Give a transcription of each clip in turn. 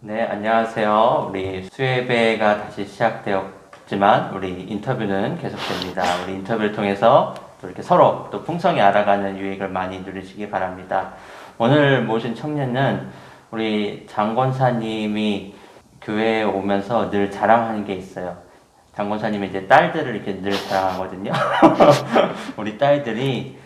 네, 안녕하세요. 우리 수예배가 다시 시작되었지만 우리 인터뷰는 계속됩니다. 우리 인터뷰를 통해서 또 이렇게 서로 또 풍성히 알아가는 유익을 많이 누리시기 바랍니다. 오늘 모신 청년은 우리 장 권사님이 교회에 오면서 늘 자랑하는 게 있어요. 장 권사님이 이제 딸들을 이렇게 늘 자랑하거든요. 우리 딸들이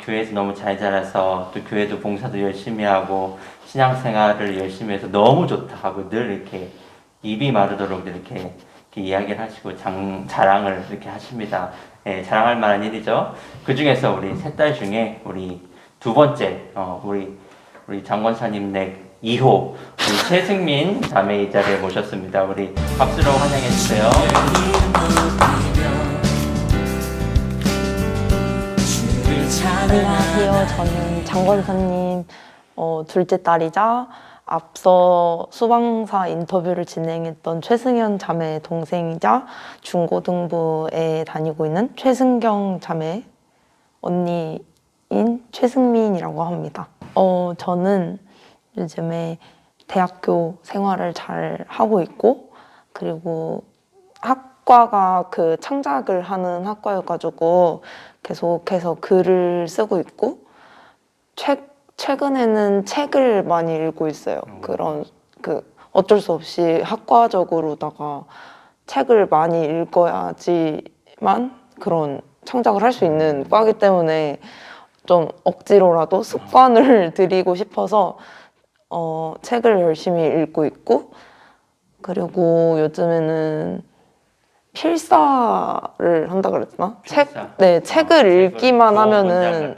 교회에서 너무 잘 자라서 또 교회도 봉사도 열심히 하고 신앙생활을 열심히 해서 너무 좋다 하고 늘 이렇게 입이 마르도록 이렇게 이야기를 하시고 자랑을 이렇게 하십니다. 예, 자랑할 만한 일이죠. 그 중에서 우리 세 딸 중에 우리 두 번째, 우리 장권사님 댁 2호, 우리 최승민 자매 이 자리에 모셨습니다. 우리 박수로 환영해 주세요. 안녕하세요. 저는 장권사님 둘째 딸이자 앞서 수방사 인터뷰를 진행했던 최승현 자매 동생이자 중고등부에 다니고 있는 최승경 자매 언니인 최승민이라고 합니다. 저는 요즘에 대학교 생활을 잘 하고 있고, 그리고 학과가 그 창작을 하는 학과여가지고 계속해서 글을 쓰고 있고, 최근에는 책을 많이 읽고 있어요. 어쩔 수 없이 학과적으로다가 책을 많이 읽어야지만 그런 창작을 할 수 있는 과이기 때문에 좀 억지로라도 습관을 들이고 싶어서 책을 열심히 읽고 있고, 그리고 요즘에는 필사를 한다 그랬나? 책을 읽기만 하면은,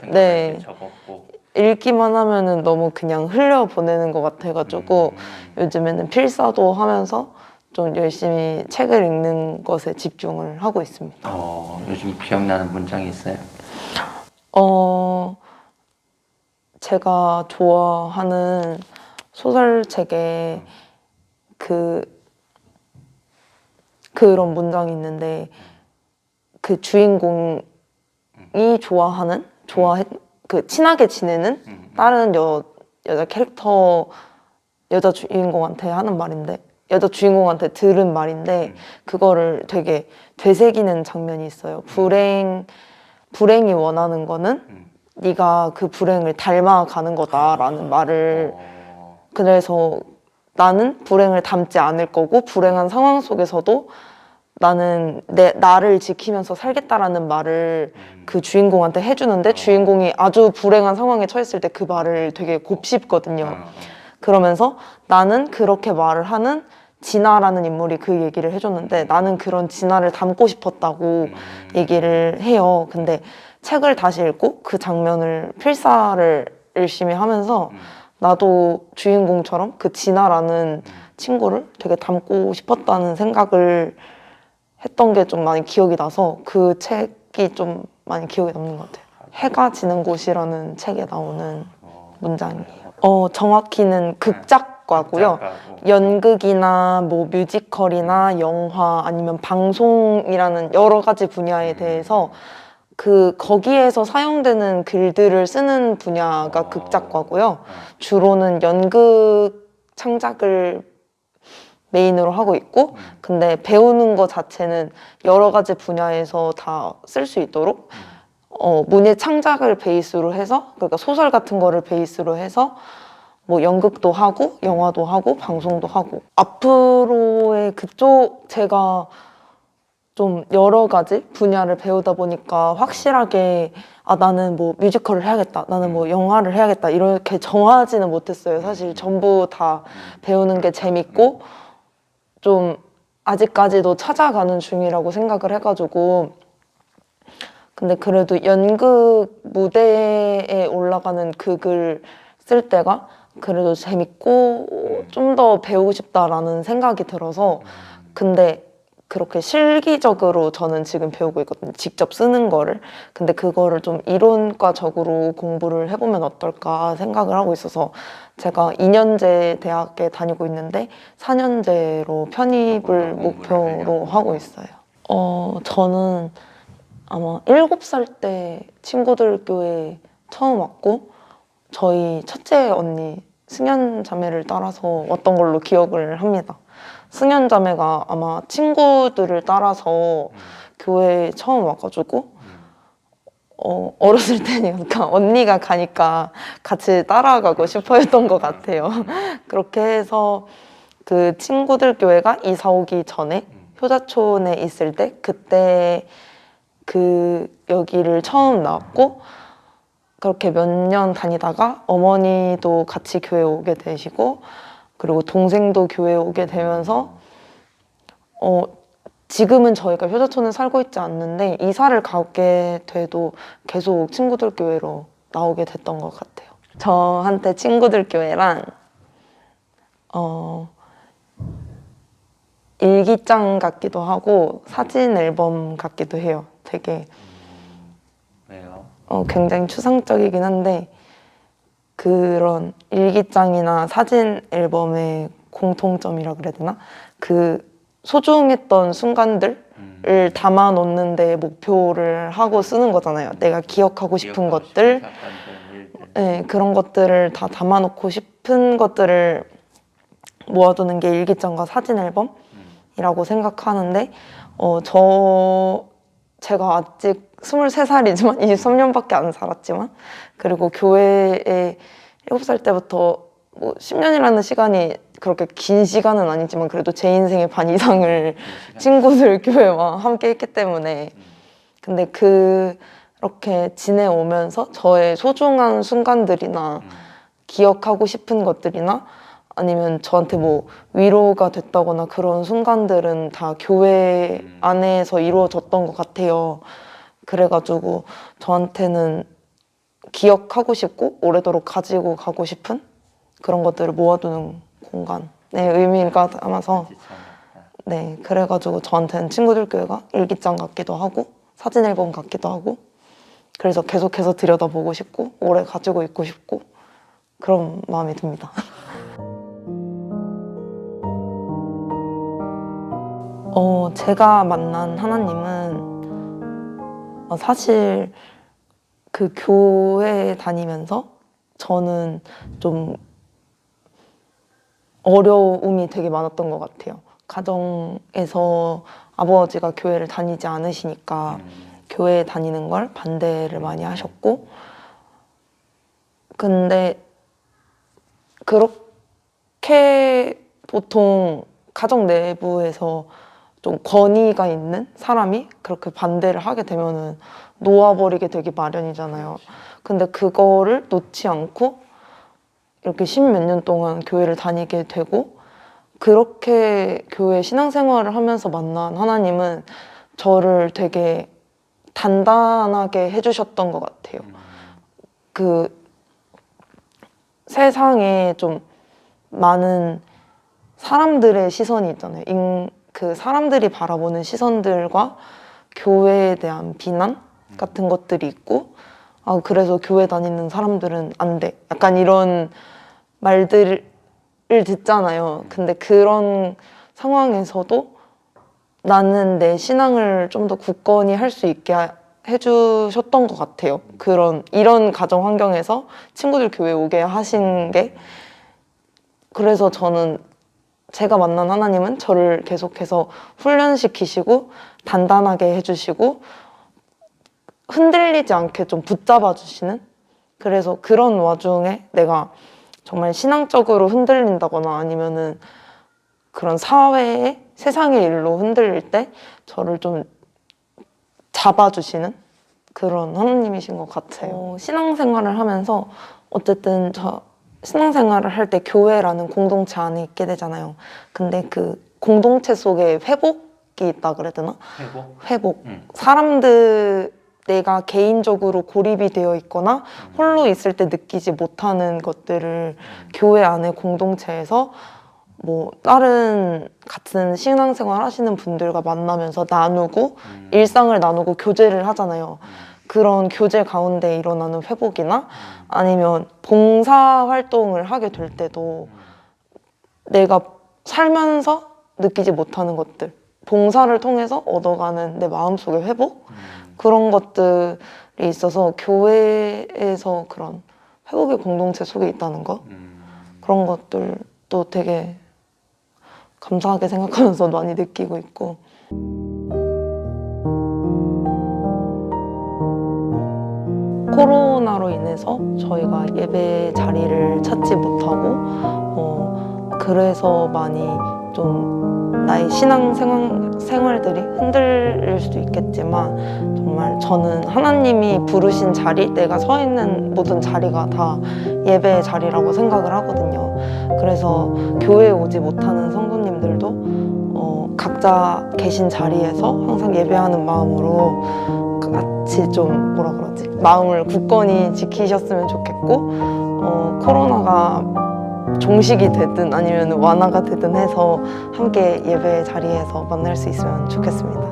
읽기만 하면은 너무 그냥 흘려보내는 것 같아가지고 요즘에는 필사도 하면서 좀 열심히 책을 읽는 것에 집중을 하고 있습니다. 요즘 기억나는 문장이 있어요? 제가 좋아하는 소설책에 그런 문장이 있는데, 그 주인공이 친하게 지내는 다른 여자 캐릭터, 여자 주인공한테 하는 말인데, 여자 주인공한테 들은 말인데, 그거를 되게 되새기는 장면이 있어요. 불행이 원하는 거는 네가 그 불행을 닮아가는 거다라는 말을. 그래서 나는 불행을 닮지 않을 거고, 불행한 상황 속에서도 나는 나를 지키면서 살겠다라는 말을 그 주인공한테 해주는데, 주인공이 아주 불행한 상황에 처했을 때 그 말을 되게 곱씹거든요. 그러면서 나는 그렇게 말을 하는 진아라는 인물이 그 얘기를 해줬는데, 나는 그런 진아를 닮고 싶었다고 얘기를 해요. 근데 책을 다시 읽고 그 장면을 필사를 열심히 하면서 나도 주인공처럼 그 진아라는 친구를 되게 닮고 싶었다는 생각을 했던 게 좀 많이 기억이 나서 그 책이 좀 많이 기억에 남는 것 같아요. 해가 지는 곳이라는 책에 나오는 문장이에요. 정확히는 극작과고요. 연극이나 뭐 뮤지컬이나 영화 아니면 방송이라는 여러 가지 분야에 대해서 거기에서 사용되는 글들을 쓰는 분야가 극작과고요. 주로는 연극 창작을 메인으로 하고 있고, 근데 배우는 것 자체는 여러 가지 분야에서 다 쓸 수 있도록 문예 창작을 베이스로 해서, 그러니까 소설 같은 거를 베이스로 해서 뭐 연극도 하고 영화도 하고 방송도 하고. 앞으로의 제가 좀 여러 가지 분야를 배우다 보니까 확실하게 나는 뭐 뮤지컬을 해야겠다, 나는 뭐 영화를 해야겠다 이렇게 정하지는 못했어요. 사실 전부 다 배우는 게 재밌고 좀 아직까지도 찾아가는 중이라고 생각을 해가지고. 근데 그래도 연극 무대에 올라가는 극을 쓸 때가 그래도 재밌고 좀 더 배우고 싶다라는 생각이 들어서. 근데 그렇게 실기적으로 저는 지금 배우고 있거든요, 직접 쓰는 거를. 근데 그거를 좀 이론과적으로 공부를 해보면 어떨까 생각을 하고 있어서 제가 2년제 대학에 다니고 있는데 4년제로 편입을 목표로 하고 있어요. 저는 아마 7살 때 친구들 교회 처음 왔고, 저희 첫째 언니 승연 자매를 따라서 왔던 걸로 기억을 합니다. 승연 자매가 아마 친구들을 따라서 교회에 처음 와가지고 어렸을 때니까 언니가 가니까 같이 따라가고 싶어 했던 것 같아요. 그렇게 해서 그 친구들 교회가 이사 오기 전에 효자촌에 있을 때 그때 그 여기를 처음 나왔고 그렇게 몇 년 다니다가 어머니도 같이 교회 오게 되시고 그리고 동생도 교회 오게 되면서 지금은 저희가 효자촌에 살고 있지 않는데 이사를 가게 돼도 계속 친구들 교회로 나오게 됐던 것 같아요. 저한테 친구들 교회란 일기장 같기도 하고 사진 앨범 같기도 해요. 되게 왜요? 굉장히 추상적이긴 한데 그런 일기장이나 사진 앨범의 공통점이라 그래야 되나? 그 소중했던 순간들을 담아 놓는 데 목표를 하고 쓰는 거잖아요. 내가 기억하고 싶은 것들, 네, 그런 것들을 다 담아 놓고 싶은 것들을 모아두는 게 일기장과 사진 앨범이라고 생각하는데 제가 아직 23살이지만 23년밖에 안 살았지만 그리고 교회에 7살 때부터 뭐 10년이라는 시간이 그렇게 긴 시간은 아니지만 그래도 제 인생의 반 이상을 친구들 교회와 함께 했기 때문에 근데 그렇게 지내오면서 저의 소중한 순간들이나 기억하고 싶은 것들이나 아니면 저한테 뭐 위로가 됐다거나 그런 순간들은 다 교회 안에서 이루어졌던 것 같아요. 그래가지고 저한테는 기억하고 싶고 오래도록 가지고 가고 싶은 그런 것들을 모아두는 공간의 의미가 담아서 네, 그래가지고 저한테는 친구들 교회가 일기장 같기도 하고 사진 앨범 같기도 하고 그래서 계속해서 들여다보고 싶고 오래 가지고 있고 싶고 그런 마음이 듭니다. 제가 만난 하나님은 사실 그 교회에 다니면서 저는 좀 어려움이 되게 많았던 것 같아요. 가정에서 아버지가 교회를 다니지 않으시니까 교회에 다니는 걸 반대를 많이 하셨고 근데 그렇게 보통 가정 내부에서 좀 권위가 있는 사람이 그렇게 반대를 하게 되면은 놓아버리게 되기 마련이잖아요. 근데 그거를 놓지 않고 이렇게 10몇 년 동안 교회를 다니게 되고 그렇게 교회 신앙생활을 하면서 만난 하나님은 저를 되게 단단하게 해주셨던 것 같아요. 그 세상에 좀 많은 사람들의 시선이 있잖아요. 그 사람들이 바라보는 시선들과 교회에 대한 비난 같은 것들이 있고 그래서 교회 다니는 사람들은 안 돼. 약간 이런 말들을 듣잖아요. 근데 그런 상황에서도 나는 내 신앙을 좀 더 굳건히 할 수 있게 해주셨던 것 같아요. 이런 가정 환경에서 친구들 교회 오게 하신 게 그래서 저는 제가 만난 하나님은 저를 계속해서 훈련시키시고 단단하게 해주시고 흔들리지 않게 좀 붙잡아 주시는 그래서 그런 와중에 내가 정말 신앙적으로 흔들린다거나 아니면은 그런 사회의 세상의 일로 흔들릴 때 저를 좀 잡아주시는 그런 하나님이신 것 같아요. 신앙생활을 하면서 어쨌든 신앙생활을 할 때 교회라는 공동체 안에 있게 되잖아요. 근데 그 공동체 속에 회복이 있다 그래야 되나? 회복. 내가 개인적으로 고립이 되어 있거나 홀로 있을 때 느끼지 못하는 것들을 교회 안에 공동체에서 뭐 다른 같은 신앙생활 하시는 분들과 만나면서 나누고 일상을 나누고 교제를 하잖아요. 그런 교제 가운데 일어나는 회복이나 아니면 봉사 활동을 하게 될 때도 내가 살면서 느끼지 못하는 것들 봉사를 통해서 얻어가는 내 마음속의 회복 그런 것들이 있어서 교회에서 그런 회복의 공동체 속에 있다는 거 그런 것들도 되게 감사하게 생각하면서 많이 느끼고 있고. 코로나로 인해서 저희가 예배 자리를 찾지 못하고 그래서 많이 좀 나의 신앙 생활들이 흔들릴 수도 있겠지만 정말 저는 하나님이 부르신 자리, 내가 서 있는 모든 자리가 다 예배의 자리라고 생각을 하거든요. 그래서 교회에 오지 못하는 성도님들도 각자 계신 자리에서 항상 예배하는 마음으로 같이 좀 뭐라 그러지? 마음을 굳건히 지키셨으면 좋겠고 코로나가 종식이 되든 아니면 완화가 되든 해서 함께 예배 자리에서 만날 수 있으면 좋겠습니다.